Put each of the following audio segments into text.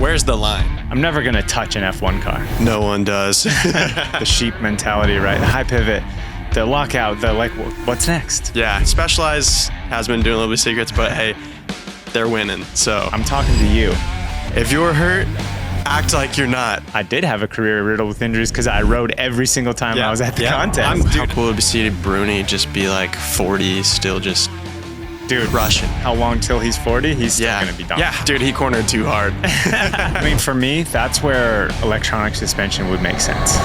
Where's the line? I'm never going to touch an F1 car. No one does. The sheep mentality, right? The high pivot, the lockout, the like, what's next? Yeah, Specialized has been doing a little bit of secrets, but hey, they're winning. So I'm talking to you. If you're hurt, act like you're not. I did have a career riddled with injuries because I rode every single time I was at the contest. How cool would it be to see Bruni just be like 40, still just rushing. How long till he's 40? He's still going to be done. Yeah, dude, he cornered too hard. I mean, for me, that's where electronic suspension would make sense. All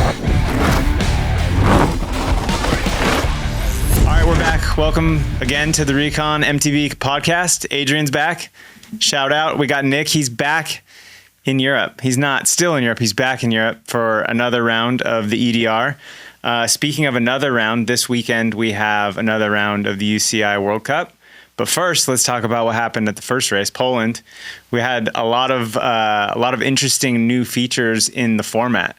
right, we're back. Welcome again to the Recon MTB podcast. Adrian's back. Shout out. We got Nick. He's back in Europe. He's not still in Europe. He's back in Europe for another round of the EDR. Speaking of another round, this weekend we have another round of the UCI World Cup. But first, let's talk about what happened at the first race, Poland. We had a lot of interesting new features in the format.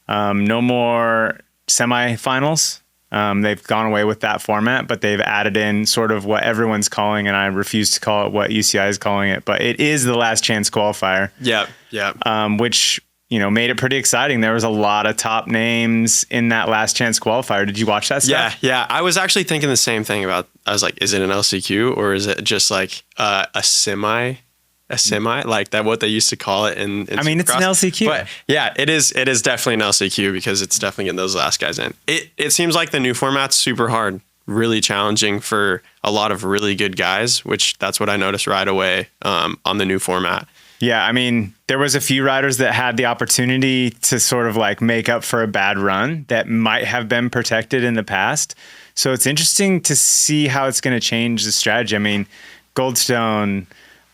No more semifinals. They've gone away with that format, but they've added in sort of what everyone's calling, and I refuse to call it what UCI is calling it, but it is the last chance qualifier. Yeah. Which, made it pretty exciting. There was a lot of top names in that last chance qualifier. Did you watch that stuff? Yeah. I was actually thinking the same thing I was like, is it an LCQ or is it just like a semi, like that, what they used to call it in I mean, it's an LCQ. But yeah, it is definitely an LCQ because it's definitely getting those last guys in. It seems like the new format's super hard, really challenging for a lot of really good guys, which that's what I noticed right away on the new format. Yeah, I mean, there was a few riders that had the opportunity to sort of like make up for a bad run that might have been protected in the past. So it's interesting to see how it's going to change the strategy. I mean, Goldstone,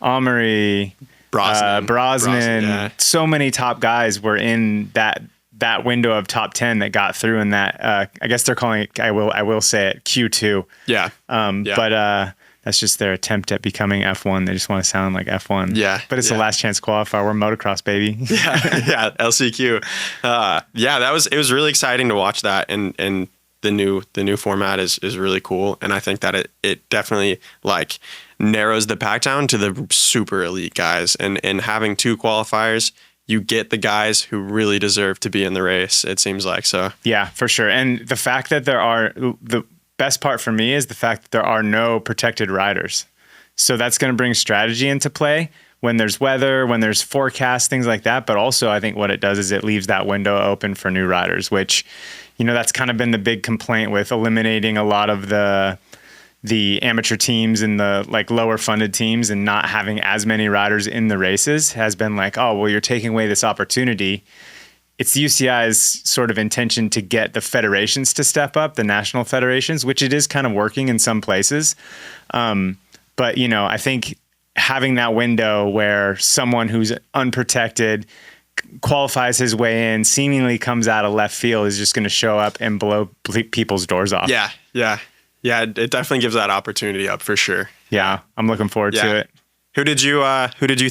Amory, Brosnan, yeah. So many top guys were in that window of top 10 that got through in that. I guess they're calling it, I will say it, Q2. Yeah. But that's just their attempt at becoming F1. They just want to sound like F1. Yeah. But it's the last chance qualifier. We're motocross, baby. Yeah, LCQ. It was really exciting to watch that, and the new format is really cool, and I think that it definitely like narrows the pack down to the super elite guys, and having two qualifiers, you get the guys who really deserve to be in the race, it seems like. So yeah, for sure. And the fact that the best part for me is the fact that there are no protected riders. So that's going to bring strategy into play when there's weather, when there's forecasts, things like that. But also I think what it does is it leaves that window open for new riders, which, that's kind of been the big complaint with eliminating a lot of the amateur teams and the like lower funded teams and not having as many riders in the races has been like, oh, well, you're taking away this opportunity. It's the UCI's sort of intention to get the federations to step up, the national federations, which it is kind of working in some places. But, I think having that window where someone who's unprotected qualifies his way in, seemingly comes out of left field, is just going to show up and blow people's doors off. Yeah. It definitely gives that opportunity up for sure. Yeah, I'm looking forward to it. Who did you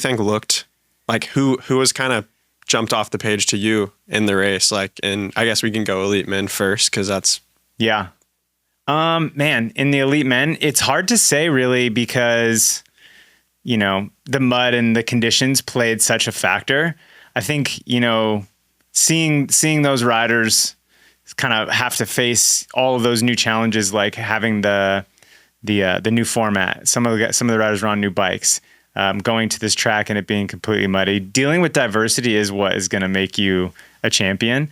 think looked like who was kind of jumped off the page to you in the race? Like, and I guess we can go elite men first because that's man, in the elite men, it's hard to say really because the mud and the conditions played such a factor. I think, seeing those riders kind of have to face all of those new challenges, like having the new format. Some of the riders were on new bikes, going to this track and it being completely muddy. Dealing with diversity is what is going to make you a champion.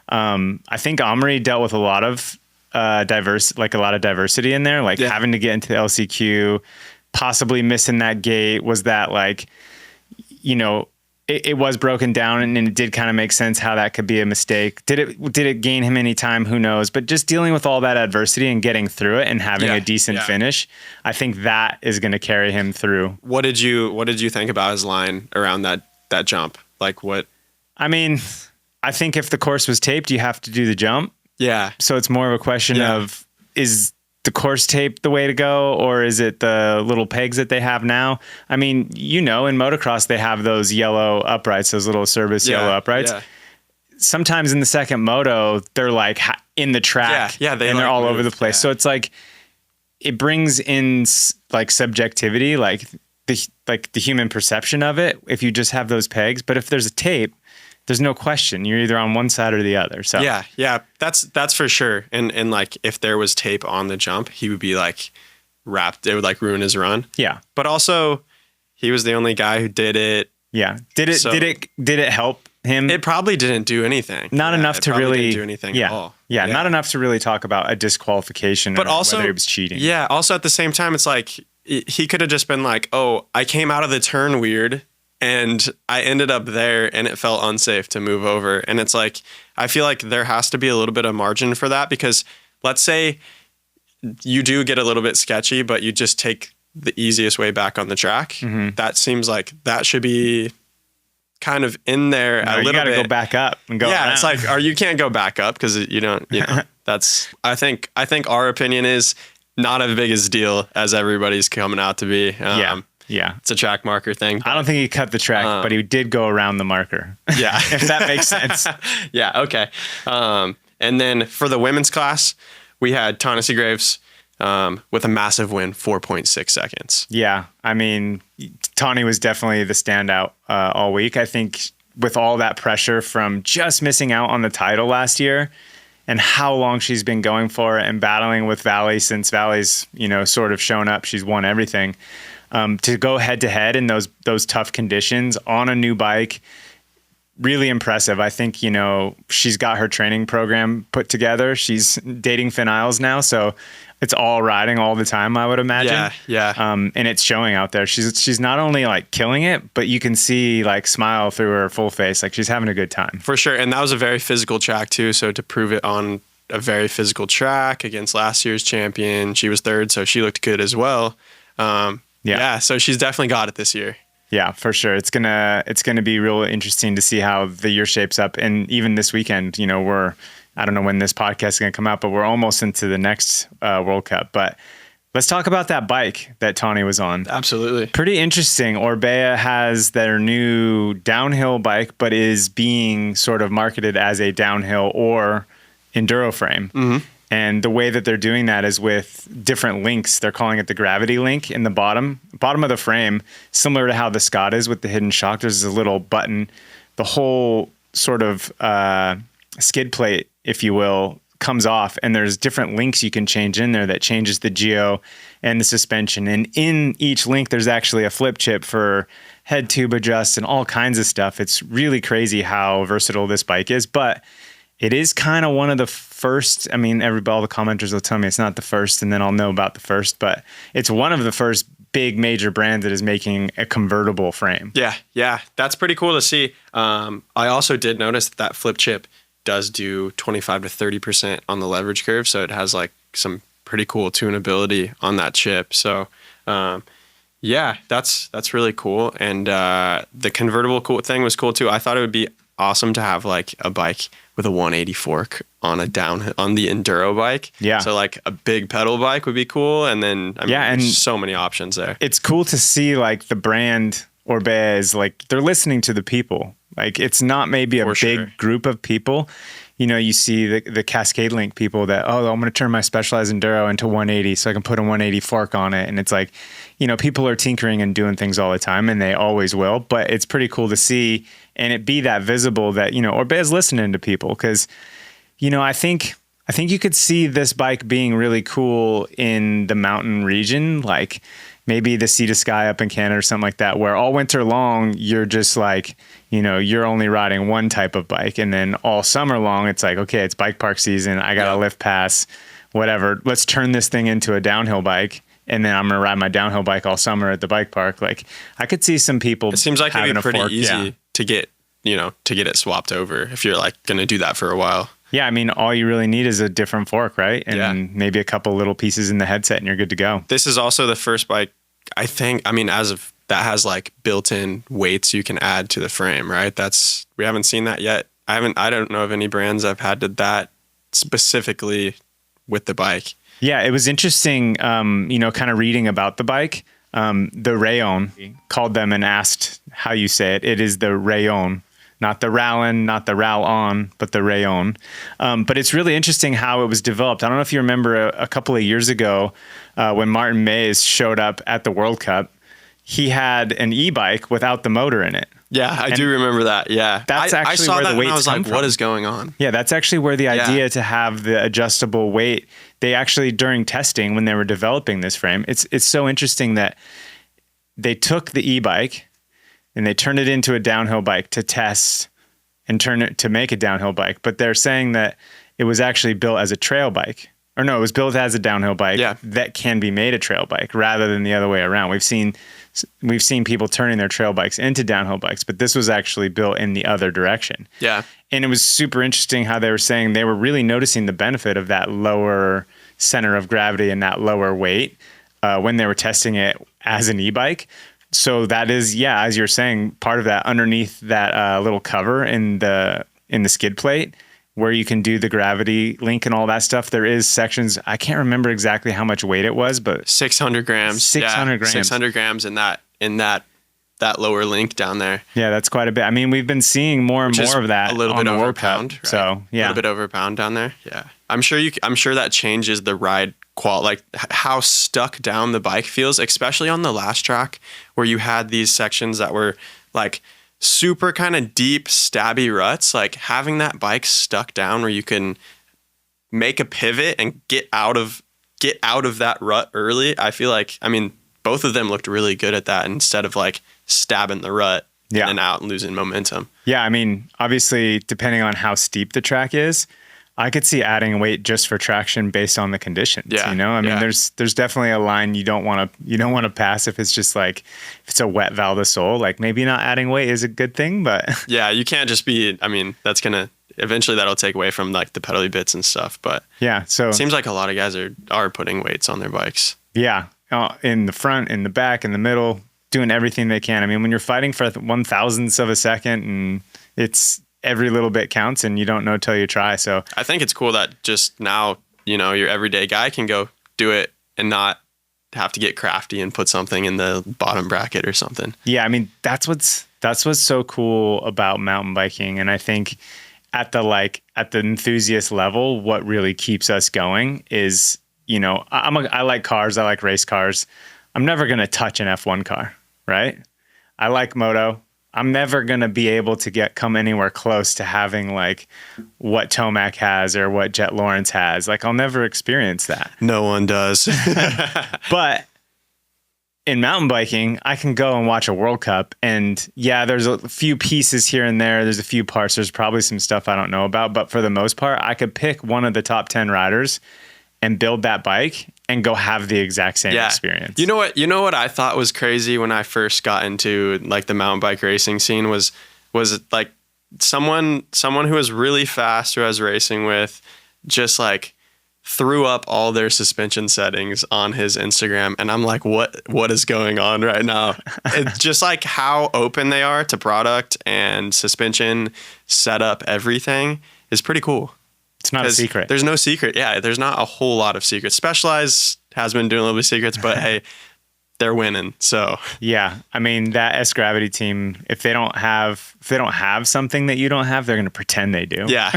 I think Amory dealt with a lot of diversity in there, like having to get into the LCQ, possibly missing that gate. Was that like, it was broken down and it did kind of make sense how that could be a mistake. Did it gain him any time? Who knows? But just dealing with all that adversity and getting through it and having a decent finish, I think that is going to carry him through. What did you think about his line around that jump? Like what? I mean, I think if the course was taped, you have to do the jump. Yeah. So it's more of a question of, is the course tape the way to go, or is it the little pegs that they have now? I mean, in motocross, they have those yellow uprights, those little service yellow uprights. Yeah. Sometimes in the second moto, they're like in the track and they're all over the place. So it's like, it brings in like subjectivity. Like the human perception of it if you just have those pegs. But if there's a tape, there's no question. You're either on one side or the other. So yeah, that's for sure. And like if there was tape on the jump, he would be like wrapped. It would like ruin his run. Yeah. But also, he was the only guy who did it. Yeah. Did it help him? It probably didn't do anything. Not enough to really didn't do anything at all. Yeah, not enough to really talk about a disqualification, but or also whether he was cheating. Yeah. Also, at the same time, it's like he could have just been like, "Oh, I came out of the turn weird, and I ended up there, and it felt unsafe to move over." And it's like, I feel like there has to be a little bit of margin for that, because let's say you do get a little bit sketchy, but you just take the easiest way back on the track. Mm-hmm. That seems like that should be kind of in there a little bit. You got to go back up and go. Yeah, around. It's like, or you can't go back up because you don't. You know, that's. I think our opinion is not as big as deal as everybody's coming out to be. Yeah, it's a track marker thing. I don't think he cut the track, but he did go around the marker. Yeah, if that makes sense. Yeah. Okay. And then for the women's class, we had Tahnee Seagraves with a massive win, 4.6 seconds. Yeah, I mean, Tahnee was definitely the standout all week. I think with all that pressure from just missing out on the title last year, and how long she's been going for it and battling with Valley since Valley's sort of shown up, she's won everything. To go head to head in those tough conditions on a new bike, really impressive. I think, she's got her training program put together. She's dating Finn Isles now, so it's all riding all the time, I would imagine. Yeah. And it's showing out there. She's not only like killing it, but you can see like smile through her full face. Like she's having a good time. For sure. And that was a very physical track too. So to prove it on a very physical track against last year's champion, she was third, so she looked good as well. Yeah. So she's definitely got it this year. Yeah, for sure. It's gonna be real interesting to see how the year shapes up. And even this weekend, I don't know when this podcast is going to come out, but we're almost into the next World Cup. But let's talk about that bike that Tahnee was on. Absolutely. Pretty interesting. Orbea has their new downhill bike, but is being sort of marketed as a downhill or enduro frame. Mm-hmm. And the way that they're doing that is with different links. They're calling it the gravity link in the bottom of the frame, similar to how the Scott is with the hidden shock. There's a little button. The whole sort of skid plate, if you will, comes off, and there's different links you can change in there that changes the geo and the suspension. And in each link, there's actually a flip chip for head tube adjust and all kinds of stuff. It's really crazy how versatile this bike is, but it is kind of one of the first. I mean, all the commenters will tell me it's not the first, and then I'll know about the first, but it's one of the first big major brands that is making a convertible frame. Yeah. That's pretty cool to see. I also did notice that flip chip does do 25 to 30% on the leverage curve. So it has like some pretty cool tunability on that chip. So, yeah, that's really cool. And, the convertible thing was cool too. I thought it would be awesome to have like a bike with a 180 fork on the enduro bike. Yeah. So like a big pedal bike would be cool. And then, there's so many options there. It's cool to see like the brand Orbea is like, they're listening to the people. Like it's not maybe a big group of people. You see the Cascade Link people that, I'm going to turn my Specialized Enduro into 180 so I can put a 180 fork on it. And it's like, people are tinkering and doing things all the time, and they always will. But it's pretty cool to see and it be that visible that, Orbea's listening to people. Because, I think you could see this bike being really cool in the mountain region, like maybe the Sea to Sky up in Canada or something like that, where all winter long, you're just like, you're only riding one type of bike. And then all summer long, it's like, okay, it's bike park season. I got a lift pass, whatever. Let's turn this thing into a downhill bike. And then I'm going to ride my downhill bike all summer at the bike park. Like I could see some people. It seems like it'd be pretty easy to get it swapped over if you're like going to do that for a while. Yeah, I mean, all you really need is a different fork, right? And maybe a couple little pieces in the headset and you're good to go. This is also the first bike, as of that has like built-in weights you can add to the frame, right? We haven't seen that yet. I don't know of any brands I've had that specifically with the bike. Yeah, it was interesting, kind of reading about the bike. The Rayon called them and asked how you say it. It is the Rayon. Not the Rallon, not the Rallon, but the Rayon. But it's really interesting how it was developed. I don't know if you remember a couple of years ago when Martin Mays showed up at the World Cup. he had an e-bike without the motor in it. Yeah, I do remember that. Yeah. That's I actually saw where that the and weights I was come like, from. what is going on? Yeah, that's actually where the idea to have the adjustable weight, they actually, during testing, when they were developing this frame, it's so interesting that they took the e-bike and they turned it into a downhill bike to test and turn it to make a downhill bike. But they're saying that it was actually built as a trail bike. Or no, it was built as a downhill bike that can be made a trail bike rather than the other way around. We've seen people turning their trail bikes into downhill bikes, but this was actually built in the other direction. Yeah. And it was super interesting how they were saying they were really noticing the benefit of that lower center of gravity and that lower weight when they were testing it as an e-bike. So that is, as you're saying, part of that underneath that little cover in the skid plate, where you can do the gravity link and all that stuff. There is sections, I can't remember exactly how much weight it was, but 600 grams. 600 grams. 600 grams in that lower link down there. Yeah, that's quite a bit. I mean, we've been seeing more and more of that a little bit over a pound. Right? So, yeah. A little bit over a pound down there. Yeah. I'm sure that changes the ride quality, like how stuck down the bike feels, especially on the last track where you had these sections that were like super kind of deep stabby ruts. Like having that bike stuck down where you can make a pivot and get out of that rut early. I feel like, I mean, both of them looked really good at that instead of like stabbing the rut and out and losing momentum. Yeah. I mean, obviously depending on how steep the track is, I could see adding weight just for traction based on the conditions. Yeah. You know, I mean, there's definitely a line you don't want to pass if it's just like, if it's a wet Val de Sol, like maybe not adding weight is a good thing, but yeah, you can't just be, I mean, that's going to, eventually that'll take away from like the pedally bits and stuff, but yeah, so it seems like a lot of guys are putting weights on their bikes. Yeah. In the front, in the back, in the middle, doing everything they can. I mean, when you're fighting for 1/1000th of a second and it's every little bit counts and you don't know till you try. So I think it's cool that just now, you know, your everyday guy can go do it and not have to get crafty and put something in the bottom bracket or something. Yeah. I mean, that's what's so cool about mountain biking. And I think at the enthusiast level, what really keeps us going is, you know, I like cars. I like race cars. I'm never going to touch an F1 car, right? I like moto. I'm never going to be able to come anywhere close to having like what Tomac has or what Jet Lawrence has. Like I'll never experience that. No one does. But in mountain biking, I can go and watch a World Cup and there's a few pieces here and there. There's a few parts. There's probably some stuff I don't know about, but for the most part, I could pick one of the top 10 riders and build that bike and go have the exact same experience. You know what I thought was crazy when I first got into like the mountain bike racing scene was like someone who was really fast who I was racing with just like threw up all their suspension settings on his Instagram. And I'm like, what is going on right now? It's just like how open they are to product and suspension setup, everything is pretty cool. It's not a secret. There's no secret. Yeah, there's not a whole lot of secrets. Specialized has been doing a little bit of secrets, but hey, they're winning. So yeah, I mean that S Gravity team, if they don't have something that you don't have, they're going to pretend they do. Yeah,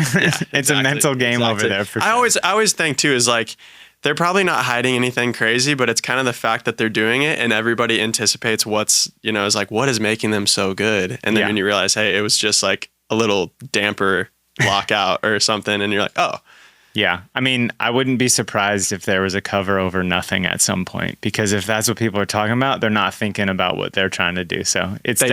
it's a mental game over there. For sure. I always think too is like they're probably not hiding anything crazy, but it's kind of the fact that they're doing it and everybody anticipates what's, you know, is like what is making them so good, and then when you realize, hey, it was just like a little damper lockout or something, and you're like, oh. Yeah. I mean, I wouldn't be surprised if there was a cover over nothing at some point, because if that's what people are talking about, they're not thinking about what they're trying to do. So it's they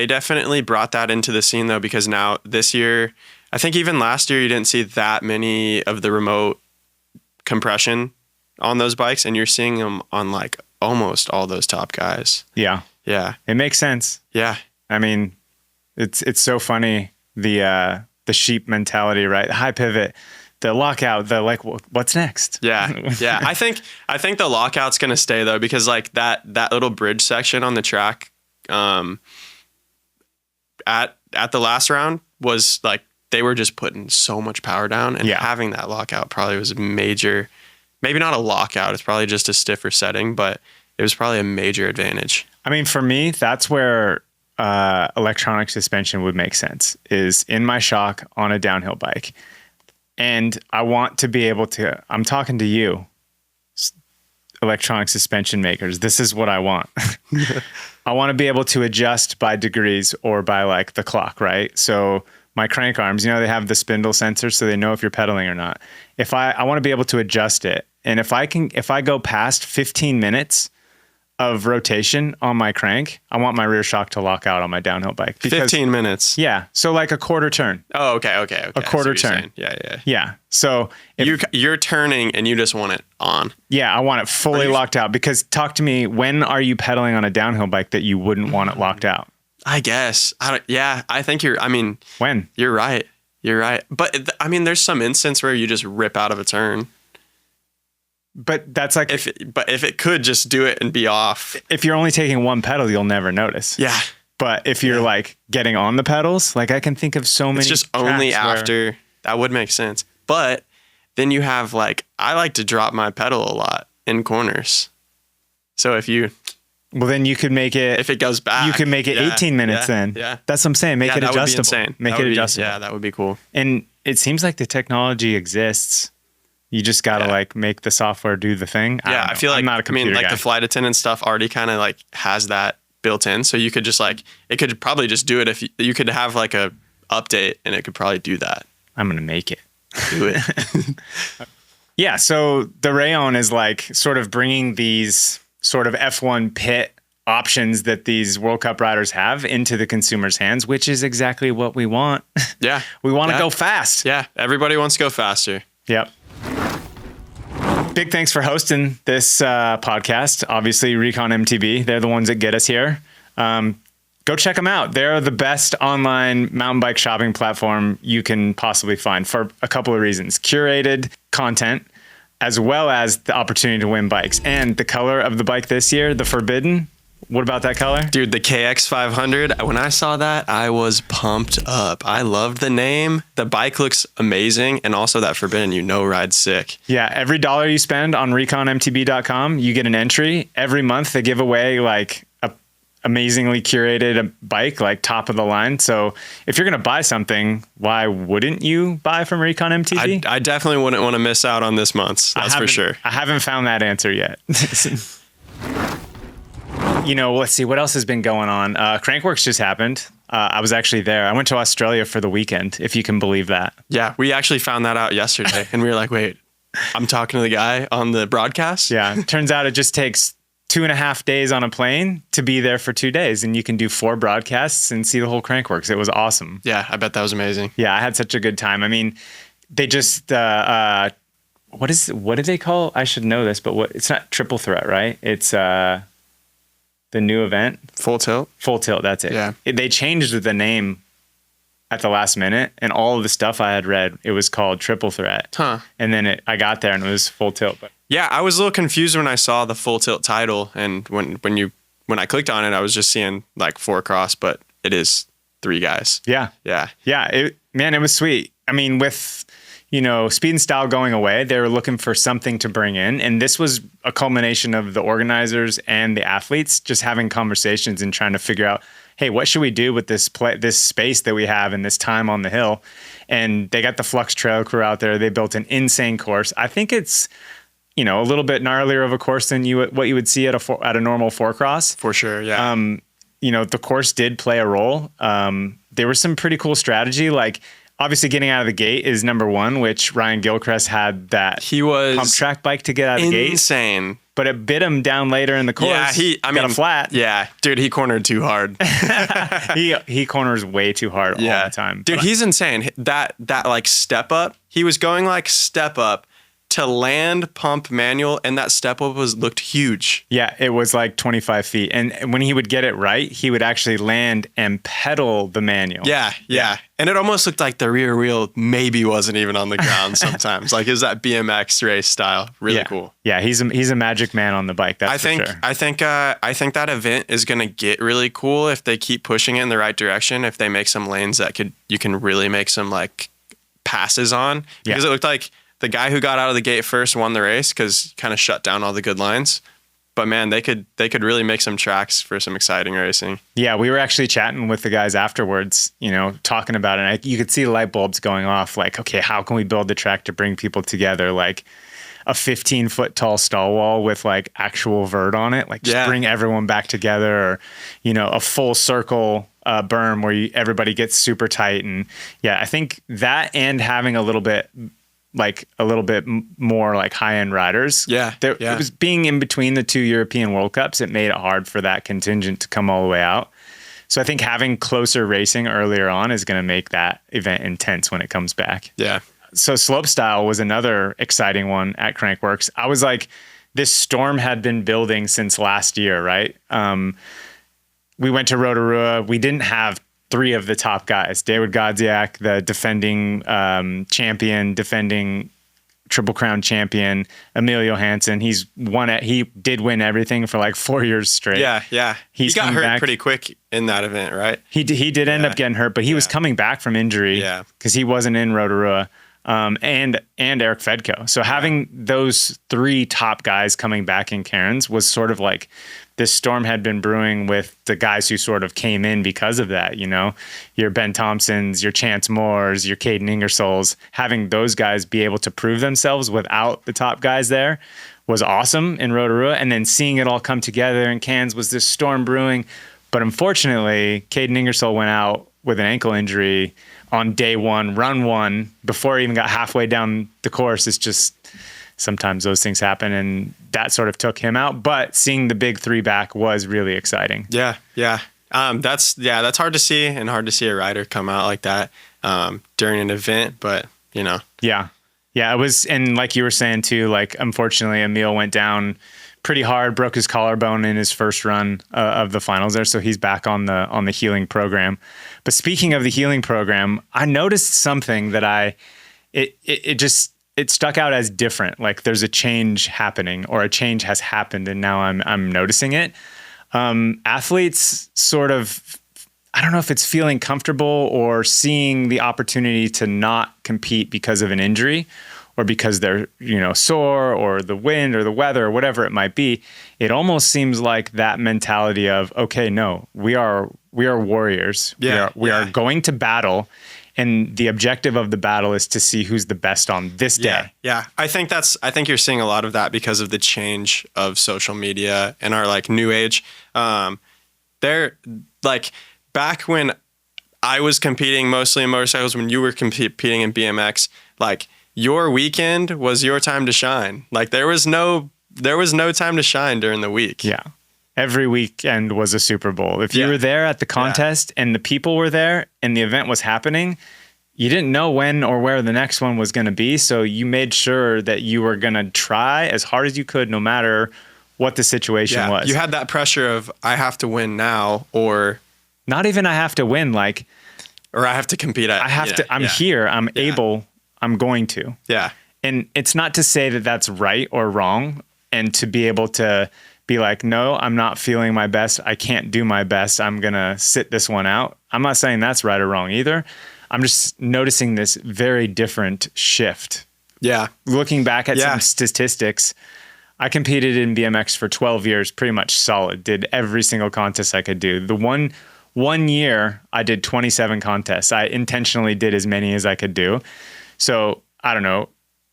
definitely brought that into the scene though, because now this year, I think even last year you didn't see that many of the remote compression on those bikes, and you're seeing them on like almost all those top guys. Yeah. Yeah. It makes sense. Yeah. I mean, it's so funny. The sheep mentality, right? High pivot, the lockout, the like, what's next? Yeah. Yeah. I think the lockout's going to stay though, because like that little bridge section on the track, at the last round was like, they were just putting so much power down, and having that lockout probably was a major, maybe not a lockout. It's probably just a stiffer setting, but it was probably a major advantage. I mean, for me, that's where electronic suspension would make sense, is in my shock on a downhill bike. And I want to be able to, I'm talking to you, electronic suspension makers, this is what I want. I want to be able to adjust by degrees or by like the clock, right? So my crank arms, they have the spindle sensor so they know if you're pedaling or not. If I want to be able to adjust it. And if I go past 15 minutes of rotation on my crank, I want my rear shock to lock out on my downhill bike. 15 minutes. Yeah. So like a quarter turn. Oh, okay. A quarter turn. Yeah. So you're turning and you just want it on. Yeah, I want it fully locked out, because talk to me, when are you pedaling on a downhill bike that you wouldn't want it locked out? I guess. I think when? You're right. But there's some instance where you just rip out of a turn. But that's like, if it could just do it and be off. If you're only taking one pedal, you'll never notice. Yeah. But if you're like getting on the pedals, like I can think of so many. It's just only after. That would make sense. But then you have I like to drop my pedal a lot in corners. So well, then you could make it. If it goes back, you could make it 18 minutes. Then that's what I'm saying. Make it adjustable. That would be insane. Make it adjustable. Yeah, that would be cool. And it seems like the technology exists. You just got to make the software do the thing. I feel like, I'm not a computer guy. The flight attendant stuff already kind of has that built in. So you could just it could probably just do it if you could have a update and it could probably do that. I'm going to make it. Do it. Yeah. So the Rayon is sort of bringing these sort of F1 pit options that these World Cup riders have into the consumer's hands, which is exactly what we want. Yeah. We want to go fast. Yeah. Everybody wants to go faster. Yep. Big thanks for hosting this podcast. Obviously, Recon MTB, they're the ones that get us here. Go check them out. They're the best online mountain bike shopping platform you can possibly find for a couple of reasons. Curated content, as well as the opportunity to win bikes. And the color of the bike this year, the Forbidden. What about that color? Dude, the KX500, when I saw that, I was pumped up. I loved the name. The bike looks amazing. And also that Forbidden, ride's sick. Yeah, every dollar you spend on reconmtb.com, you get an entry. Every month they give away a amazingly curated bike, top of the line. So if you're going to buy something, why wouldn't you buy from Recon MTB? I definitely wouldn't want to miss out on this month's. That's for sure. I haven't found that answer yet. Let's see, what else has been going on? Crankworx just happened. I was actually there. I went to Australia for the weekend, if you can believe that. Yeah, we actually found that out yesterday. And we were like, wait, I'm talking to the guy on the broadcast? Yeah, turns out it just takes 2.5 days on a plane to be there for 2 days. And you can do 4 broadcasts and see the whole Crankworx. It was awesome. Yeah, I bet that was amazing. Yeah, I had such a good time. They just... what do they call? I should know this, but it's not Triple Threat, right? It's... the new event. Full Tilt? Full Tilt, that's it. Yeah. They changed the name at the last minute, and all of the stuff I had read, it was called Triple Threat. Huh. And then I got there and it was Full Tilt. But yeah, I was a little confused when I saw the Full Tilt title, and when I clicked on it, I was just seeing 4 cross, but it is 3 guys. Yeah. Yeah. Yeah. It was sweet. With speed and style going away, they were looking for something to bring in. And this was a culmination of the organizers and the athletes just having conversations and trying to figure out, hey, what should we do with this space that we have and this time on the hill? And they got the Flux Trail crew out there. They built an insane course. I think it's, a little bit gnarlier of a course than what you would see at a normal 4-cross. For sure, yeah. The course did play a role. There was some pretty cool strategy, obviously, getting out of the gate is number one, which Ryan Gilchrist had that pump track bike to get out of the gate. Insane. But it bit him down later in the course. Yeah, got a flat. Yeah, dude, he cornered too hard. he corners way too hard all the time. Dude, he's insane. That step up, he was going step up to land pump manual, and that step up looked huge. Yeah, it was 25 feet. And when he would get it right, he would actually land and pedal the manual. Yeah. And it almost looked like the rear wheel maybe wasn't even on the ground sometimes. It was that BMX race style. Really cool. Yeah, he's a magic man on the bike, that's for sure. I think that event is going to get really cool if they keep pushing it in the right direction, if they make some lanes that you can really make some passes on. Because it looked like the guy who got out of the gate first won the race because kind of shut down all the good lines. But man, they could really make some tracks for some exciting racing. Yeah, we were actually chatting with the guys afterwards, talking about it. And you could see the light bulbs going off. Okay, how can we build the track to bring people together? a 15-foot tall stall wall with like actual vert on it, like just bring everyone back together, or, you know, a full circle berm where everybody gets super tight. And I, I think that, and having a little bit more like high-end riders. It was being in between the 2 European World Cups. It made it hard for that contingent to come all the way out. So I think having closer racing earlier on is going to make that event intense when it comes back. Yeah. So slopestyle was another exciting one at Crankworx. I was like, this storm had been building since last year, right? We went to Rotorua. We didn't have three of the top guys. David Godziak, the defending champion, defending Triple Crown champion. Emilio Hansen, he did win everything for like 4 years straight. Yeah. He got hurt pretty quick in that event, right? He did end up getting hurt, but he was coming back from injury because he wasn't in Rotorua. And Eric Fedko. So having those three top guys coming back in Cairns was sort of like this storm had been brewing with the guys who sort of came in because of that, you know, your Ben Thompsons, your Chance Moores, your Caden Ingersolls. Having those guys be able to prove themselves without the top guys there was awesome in Rotorua. And then seeing it all come together in Cairns was this storm brewing. But unfortunately, Caden Ingersoll went out with an ankle injury on day one, run one, before he even got halfway down the course. It's just sometimes those things happen, and that sort of took him out. But seeing the big three back was really exciting. Yeah. That's hard to see, and hard to see a rider come out like that during an event. But you know, yeah, it was. And like you were saying too, like unfortunately, Emil went down pretty hard, broke his collarbone in his first run of the finals there, so he's back on the healing program. But speaking of the healing program, I noticed something that it stuck out as different. Like there's a change happening, or a change has happened, and now I'm noticing it. Athletes sort of, I don't know if it's feeling comfortable or seeing the opportunity to not compete because of an injury, or because they're, you know, sore, or the wind or the weather or whatever it might be. It almost seems like that mentality of, okay, no, we are warriors. We are going to battle, and the objective of the battle is to see who's the best on this day. Yeah. I think you're seeing a lot of that because of the change of social media and our like new age. They're like, back when I was competing mostly in motorcycles, when you were competing in BMX, like your weekend was your time to shine. Like there was no time to shine during the week. Yeah. Every weekend was a Super Bowl. If you were there at the contest and the people were there and the event was happening, you didn't know when or where the next one was going to be. So you made sure that you were going to try as hard as you could, no matter what the situation was. You had that pressure of, I have to win now, or not even I have to win, like, or I have to compete. I'm here. I'm able. I'm going to. Yeah. And it's not to say that that's right or wrong, and to be able to be like, no, I'm not feeling my best. I can't do my best. I'm going to sit this one out. I'm not saying that's right or wrong either. I'm just noticing this very different shift. Yeah. Looking back at some statistics, I competed in BMX for 12 years, pretty much solid, did every single contest I could do. The one year I did 27 contests. I intentionally did as many as I could do. So I don't know,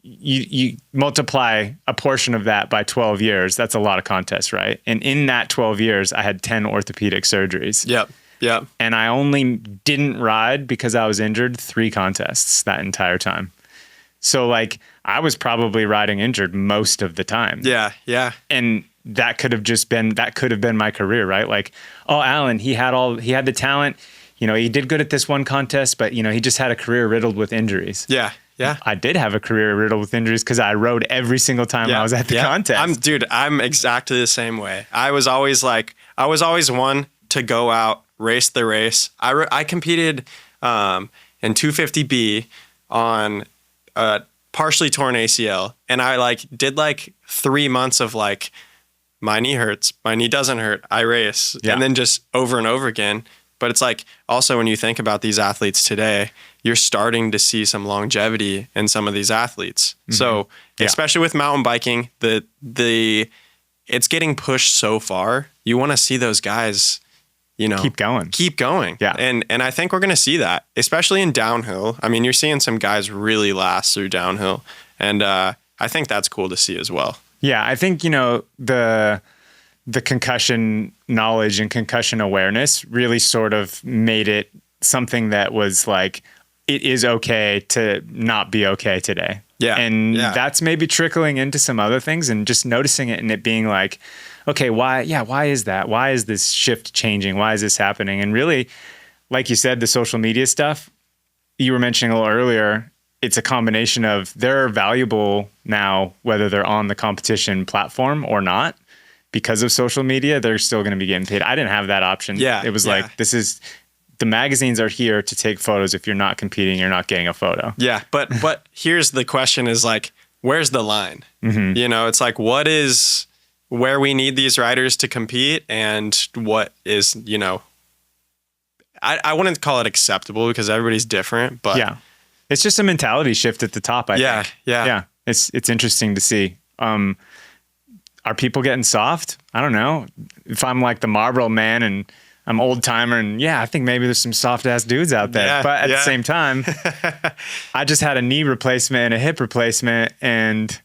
you multiply a portion of that by 12 years, that's a lot of contests, right? And in that 12 years, I had 10 orthopedic surgeries. Yep. And I only didn't ride because I was injured 3 contests that entire time. So like I was probably riding injured most of the time. Yeah. And that could have been my career, right? Like, oh, Allan, he had the talent. You know, he did good at this one contest, but, you know, he just had a career riddled with injuries. Yeah. I did have a career riddled with injuries because I rode every single time I was at the contest. I'm exactly the same way. I was always one to go out, race the race. I competed in 250B on a partially torn ACL, and I did 3 months of my knee hurts, my knee doesn't hurt, I race, and then just over and over again. But it's also when you think about these athletes today, you're starting to see some longevity in some of these athletes. Mm-hmm. So especially with mountain biking, it's getting pushed so far. You want to see those guys, you know, keep going. Yeah. And I think we're going to see that, especially in downhill. I mean, you're seeing some guys really last through downhill, and I think that's cool to see as well. Yeah, I think, the concussion knowledge and concussion awareness really sort of made it something that was like, it is okay to not be okay today. Yeah. And that's maybe trickling into some other things, and just noticing it and it being like, okay, why is that? Why is this shift changing? Why is this happening? And really, like you said, the social media stuff you were mentioning a little earlier, it's a combination of they're valuable now, whether they're on the competition platform or not. Because of social media, they're still going to be getting paid. I didn't have that option. Yeah. It was like, the magazines are here to take photos. If you're not competing, you're not getting a photo. Yeah. But here's the question is like, where's the line? Mm-hmm. It's like, what is where we need these riders to compete, and what is, I wouldn't call it acceptable because everybody's different, but yeah, it's just a mentality shift at the top. I think. Yeah. It's interesting to see. Are people getting soft? I don't know. If I'm like the Marlboro man and I'm old timer, and I think maybe there's some soft ass dudes out there. Yeah, but at the same time, I just had a knee replacement and a hip replacement, and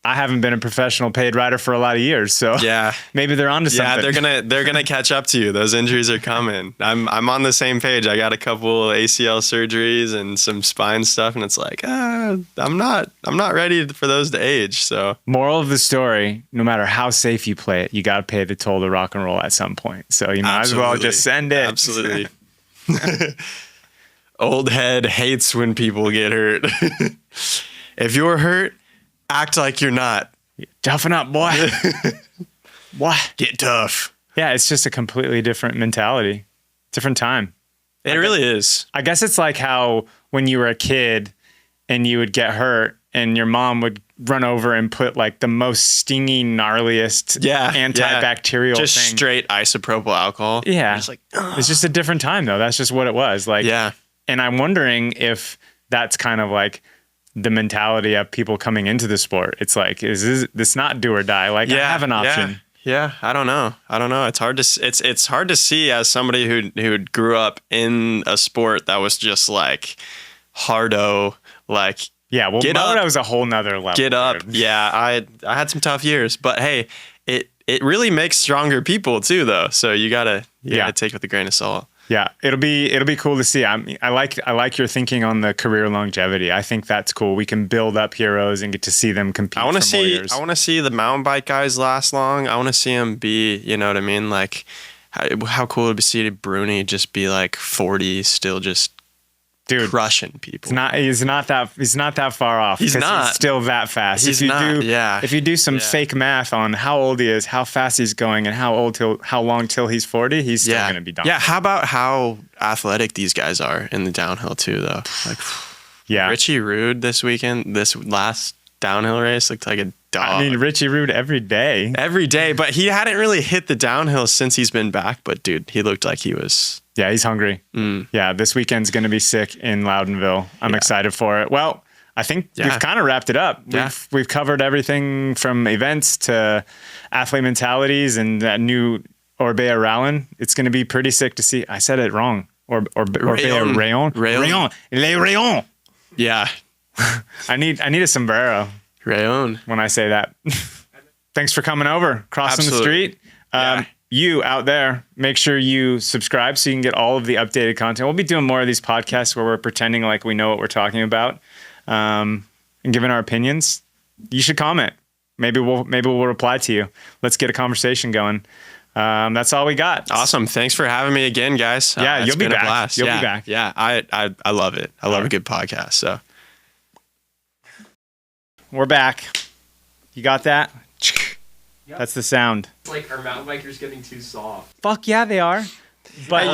I haven't been a professional paid rider for a lot of years. So maybe they're onto something. Yeah, they're gonna catch up to you. Those injuries are coming. I'm on the same page. I got a couple ACL surgeries and some spine stuff, and it's like I'm not ready for those to age. So moral of the story: no matter how safe you play it, you got to pay the toll to rock and roll at some point. So you might as well just send it. Absolutely. Old head hates when people get hurt. If you're hurt, act like you're not. Toughen up, boy. What? Get tough. Yeah, it's just a completely different mentality. Different time. It really is. I guess it's like how when you were a kid and you would get hurt and your mom would run over and put like the most stingy, gnarliest antibacterial just thing. Straight isopropyl alcohol. Yeah. Just like, it's just a different time though. That's just what it was. Like, and I'm wondering if that's kind of like the mentality of people coming into the sport. It's like, is this not do or die? Like, I have an option. Yeah. I don't know. It's hard to see as somebody who grew up in a sport that was just like hardo, like, well, that was a whole nother level. Get up. Yeah. I had some tough years, but hey, it really makes stronger people too though. So you gotta take it with a grain of salt. Yeah, it'll be cool to see. I like your thinking on the career longevity. I think that's cool. We can build up heroes and get to see them compete. I want to see the mountain bike guys last long. I want to see them be, you know what I mean? Like, how cool would it be to see Bruni just be like 40, still just crushing people. He's not that far off. He's not. He's still that fast. If you do some fake math on how old he is, how fast he's going, and how long till he's 40, he's still going to be done. Yeah. How about how athletic these guys are in the downhill too, though? Like, Richie Rude this last downhill race looked like a dog. I mean, Richie Rude every day, but he hadn't really hit the downhill since he's been back. But dude, he looked like he was. Yeah, he's hungry. Yeah, this weekend's going to be sick in Loudonville. I'm excited for it. Well, I think we've kind of wrapped it up. We've covered everything from events to athlete mentalities and that new Orbea Rallon. It's going to be pretty sick to see. I said it wrong. Orbea Rayon. Le Rayon. Yeah. I need a sombrero. Rayon. When I say that. Thanks for coming over, crossing the street. You out there, make sure you subscribe so you can get all of the updated content. We'll be doing more of these podcasts where we're pretending like we know what we're talking about, and giving our opinions. You should comment. Maybe we'll reply to you. Let's get a conversation going. That's all we got. Awesome. Thanks for having me again, guys. Yeah, you'll be back. A blast. You'll be back. Yeah, I love it. I love a good podcast. So we're back. You got that? Yep. That's the sound. It's like our mountain bikers getting too soft. Fuck yeah, they are. But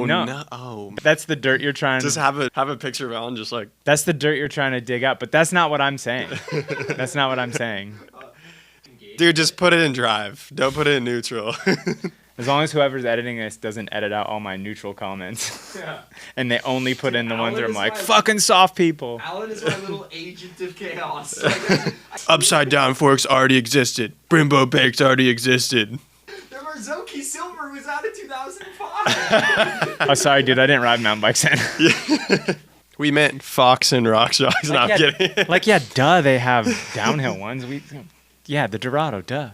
no. That's the dirt you're trying. Just have a picture of Allan, just like. That's the dirt you're trying to dig up, but that's not what I'm saying. That's not what I'm saying. Dude, just put it in drive. Don't put it in neutral. As long as whoever's editing this doesn't edit out all my neutral comments. Yeah. And they only put in the ones where I'm like, fucking soft people. Allan is my little agent of chaos. Upside down forks already existed. Brembo bakes already existed. The Marzocchi Silver was out in 2005. Oh, sorry, dude. I didn't ride mountain bikes then. We meant Fox and Rock Shocks. No, I'm kidding. Like, yeah, duh, they have downhill ones. Yeah, the Dorado, duh.